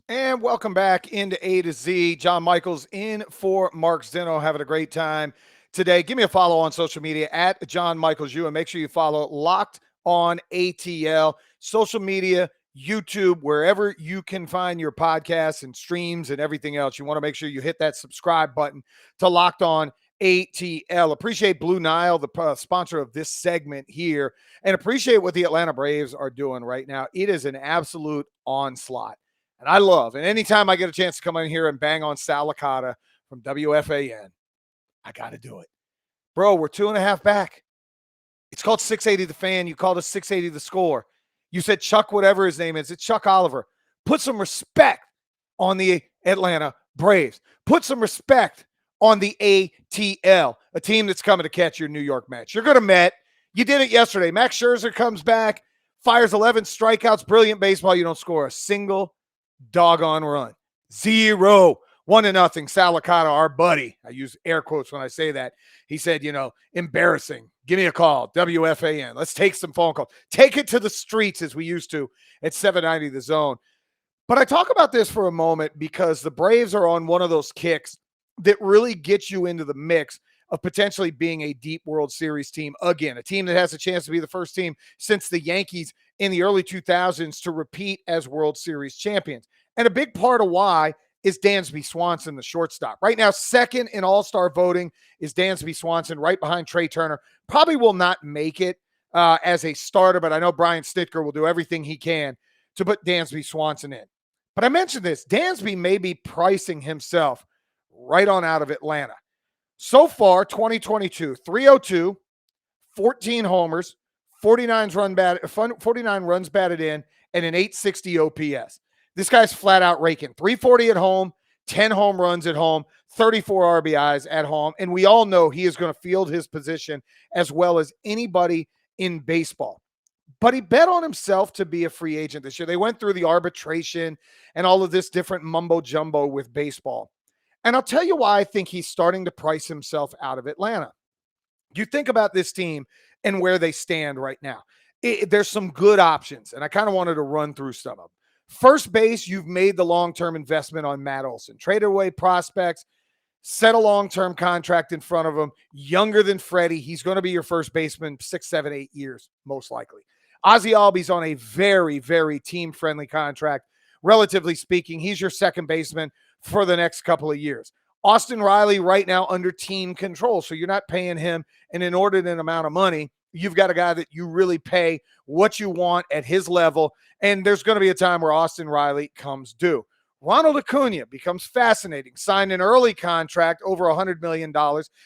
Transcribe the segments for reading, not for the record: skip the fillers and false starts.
And welcome back into A to Z. John Michaels in for Mark Zinno. Having a great time today. Give me a follow on social media at John Michaels U, and make sure you follow Locked on ATL. Social media, YouTube, wherever you can find your podcasts and streams and everything else. You want to make sure you hit that subscribe button to Locked on ATL. Appreciate Blue Nile, the sponsor of this segment here, and appreciate what the Atlanta Braves are doing right now. It is an absolute onslaught. And I love, and anytime I get a chance to come in here and bang on Sal Licata from WFAN, I got to do it. Bro, we're 2.5 back. It's called 680 The Fan. You called us 680 The Score. You said Chuck, whatever his name is. It's Chuck Oliver. Put some respect on the Atlanta Braves. Put some respect on the ATL, a team that's coming to catch your New York Mets. You're going to Met. You did it yesterday. Max Scherzer comes back, fires 11 strikeouts, brilliant baseball. You don't score a single doggone run. 0. 1-0. Sal Licata, our buddy. I use air quotes when I say that. He said, embarrassing. Give me a call. WFAN. Let's take some phone calls. Take it to the streets as we used to at 790 The Zone. But I talk about this for a moment because the Braves are on one of those kicks that really gets you into the mix of potentially being a deep World Series team again, a team that has a chance to be the first team since the Yankees in the early 2000s to repeat as World Series champions. And a big part of why is Dansby Swanson, the shortstop. Right now, second in all-star voting is Dansby Swanson, right behind Trey Turner. Probably will not make it as a starter, but I know Brian Snitker will do everything he can to put Dansby Swanson in. But I mentioned this. Dansby may be pricing himself right on out of Atlanta. So far, 2022, 302, 14 homers, 49 runs batted in, and an 860 OPS. This guy's flat out raking. 340 at home, 10 home runs at home, 34 RBIs at home. And we all know he is going to field his position as well as anybody in baseball. But he bet on himself to be a free agent this year. They went through the arbitration and all of this different mumbo jumbo with baseball. And I'll tell you why I think he's starting to price himself out of Atlanta. You think about this team and where they stand right now. There's some good options, and I kind of wanted to run through some of them. First base, you've made the long-term investment on Matt Olson. Traded away prospects, set a long-term contract in front of him, younger than Freddie. He's going to be your first baseman 6, 7, 8 years, most likely. Ozzie Albies on a very, very team-friendly contract. Relatively speaking, he's your second baseman for the next couple of years. Austin Riley right now under team control, so you're not paying him an inordinate amount of money. You've got a guy that you really pay what you want at his level, and there's going to be a time where Austin Riley comes due. Ronald Acuna becomes fascinating. Signed an early contract over $100 million.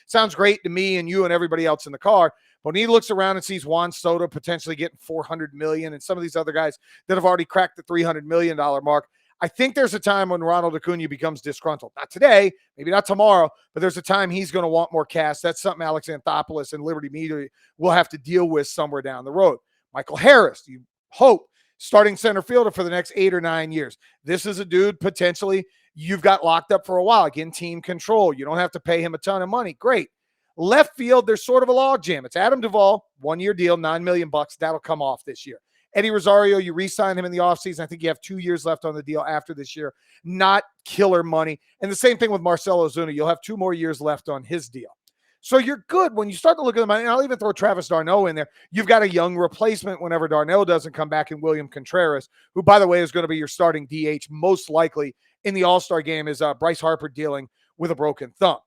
Sounds great to me and you and everybody else in the car. But when he looks around and sees Juan Soto potentially getting $400 million and some of these other guys that have already cracked the $300 million mark, I think there's a time when Ronald Acuna becomes disgruntled. Not today, maybe not tomorrow, but there's a time he's going to want more cash. That's something Alex Anthopoulos and Liberty Media will have to deal with somewhere down the road. Michael Harris, you hope, starting center fielder for the next 8 or 9 years. This is a dude potentially you've got locked up for a while. Again, team control. You don't have to pay him a ton of money. Great. Left field, there's sort of a log jam. It's Adam Duvall, 1-year deal, $9 million. That'll come off this year. Eddie Rosario, you re-sign him in the offseason. I think you have 2 years left on the deal after this year. Not killer money. And the same thing with Marcell Ozuna. You'll have 2 more years left on his deal. So you're good. When you start to look at them, and I'll even throw Travis d'Arnaud in there, you've got a young replacement whenever d'Arnaud doesn't come back in William Contreras, who, by the way, is going to be your starting DH most likely in the All-Star game is Bryce Harper dealing with a broken thumb.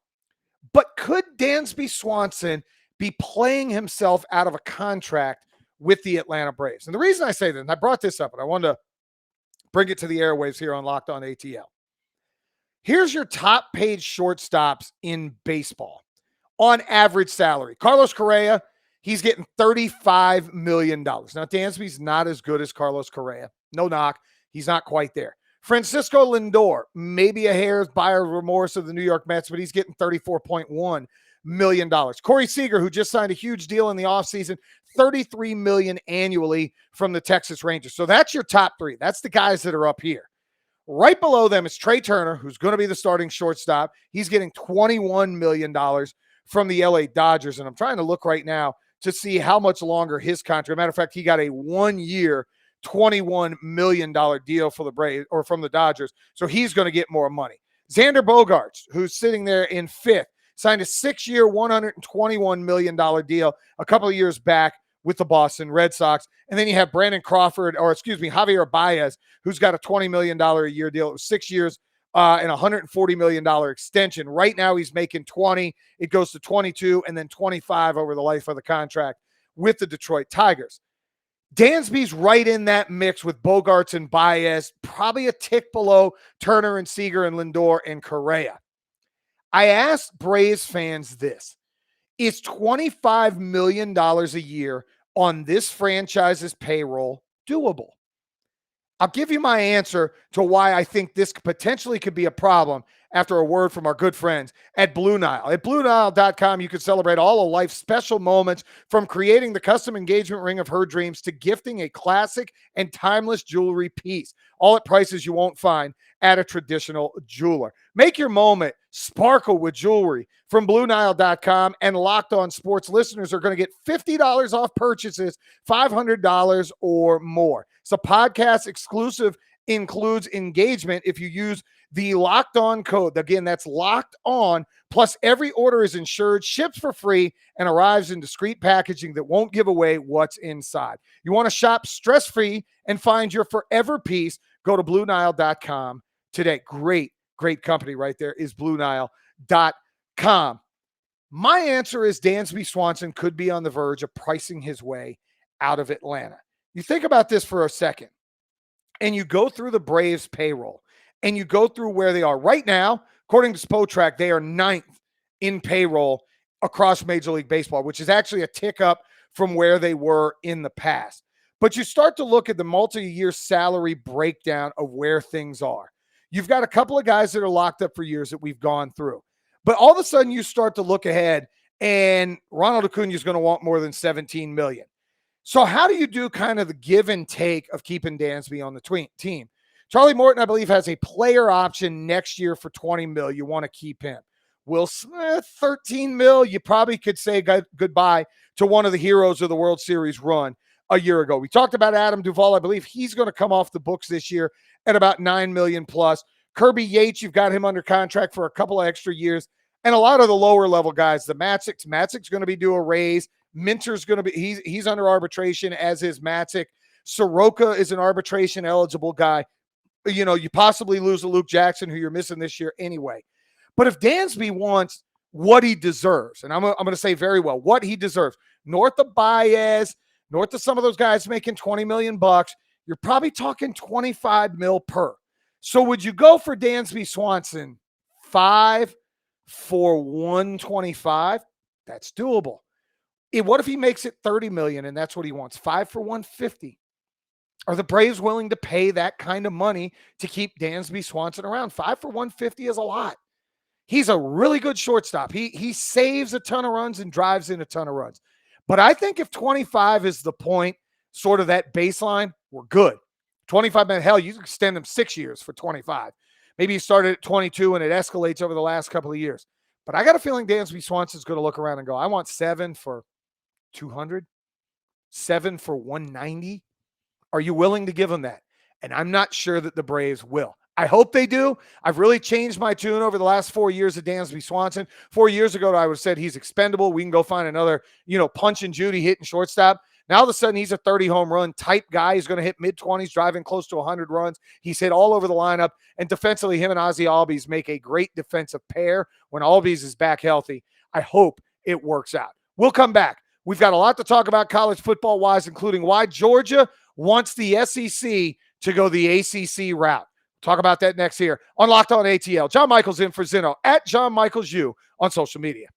But could Dansby Swanson be playing himself out of a contract with the Atlanta Braves? And the reason I say that, and I brought this up, and I wanted to bring it to the airwaves here on Locked On ATL. Here's your top paid shortstops in baseball on average salary. Carlos Correa, he's getting $35 million. Now, Dansby's not as good as Carlos Correa. No knock. He's not quite there. Francisco Lindor, maybe a hair's buyer's remorse of the New York Mets, but he's getting $34.1 million. Corey Seager, who just signed a huge deal in the offseason, $33 million annually from the Texas Rangers. So that's your top 3. That's the guys that are up here. Right below them is Trey Turner, who's going to be the starting shortstop. He's getting $21 million from the LA Dodgers. And I'm trying to look right now to see how much longer his contract. Matter of fact, he got a 1-year, $21 million deal for the Braves or from the Dodgers. So he's going to get more money. Xander Bogaerts, who's sitting there in fifth, signed a 6-year, $121 million deal a couple of years back with the Boston Red Sox. And then you have Javier Baez, who's got a $20 million a year deal. It was 6 years and $140 million extension. Right now he's making 20. It goes to 22 and then 25 over the life of the contract with the Detroit Tigers. Dansby's right in that mix with Bogaerts and Baez, probably a tick below Turner and Seager and Lindor and Correa. I asked Braves fans this. Is $25 million a year on this franchise's payroll doable? I'll give you my answer to why I think this potentially could be a problem after a word from our good friends at Blue Nile. At BlueNile.com, you can celebrate all of life's special moments, from creating the custom engagement ring of her dreams to gifting a classic and timeless jewelry piece, all at prices you won't find at a traditional jeweler. Make your moment sparkle with jewelry from BlueNile.com, and Locked On Sports listeners are going to get $50 off purchases, $500 or more. So podcast exclusive includes engagement if you use the Locked On code. Again, that's Locked On. Plus, every order is insured, ships for free, and arrives in discreet packaging that won't give away what's inside. You want to shop stress-free and find your forever piece? Go to BlueNile.com today. Great company right there is BlueNile.com. My answer is Dansby Swanson could be on the verge of pricing his way out of Atlanta. You think about this for a second, and you go through the Braves payroll, and you go through where they are right now. According to Spotrac, they are 9th in payroll across Major League Baseball, which is actually a tick up from where they were in the past. But you start to look at the multi-year salary breakdown of where things are. You've got a couple of guys that are locked up for years that we've gone through. But all of a sudden, you start to look ahead, and Ronald Acuna is going to want more than $17 million. So how do you do kind of the give and take of keeping Dansby on the team? Charlie Morton, I believe, has a player option next year for $20 million. You want to keep him. Will Smith, $13 million. You probably could say goodbye to one of the heroes of the World Series run a year ago. We talked about Adam Duvall. I believe he's going to come off the books this year at about $9 million plus. Kirby Yates, you've got him under contract for a couple of extra years. And a lot of the lower level guys, the Matzik's going to be due a raise. Minter's going to be, he's under arbitration, as is Matzik. Soroka is an arbitration eligible guy. You know, you possibly lose a Luke Jackson, who you're missing this year anyway. But if Dansby wants what he deserves, and I'm going to say very well, what he deserves, north of Baez, north of some of those guys making $20 million bucks, you're probably talking $25 million per. So would you go for Dansby Swanson 5 for $125? That's doable. What if he makes it $30 million and that's what he wants? 5 for $150. Are the Braves willing to pay that kind of money to keep Dansby Swanson around? 5 for $150 is a lot. He's a really good shortstop. He saves a ton of runs and drives in a ton of runs. But I think if 25 is the point, sort of that baseline, we're good. 25 minutes, hell, you can extend him 6 years for 25. Maybe he started at 22 and it escalates over the last couple of years. But I got a feeling Dansby Swanson's going to look around and go, I want 7 for 200, 7 for 190. Are you willing to give him that? And I'm not sure that the Braves will. I hope they do. I've really changed my tune over the last 4 years of Dansby Swanson. 4 years ago, I would have said he's expendable. We can go find another, Punch and Judy hitting shortstop. Now, all of a sudden, he's a 30 home run type guy. He's going to hit mid-20s, driving close to 100 runs. He's hit all over the lineup. And defensively, him and Ozzie Albies make a great defensive pair when Albies is back healthy. I hope it works out. We'll come back. We've got a lot to talk about college football-wise, including why Georgia wants the SEC to go the ACC route. Talk about that next here on Locked On ATL. John Michaels in for Zinno at John Michaels U on social media.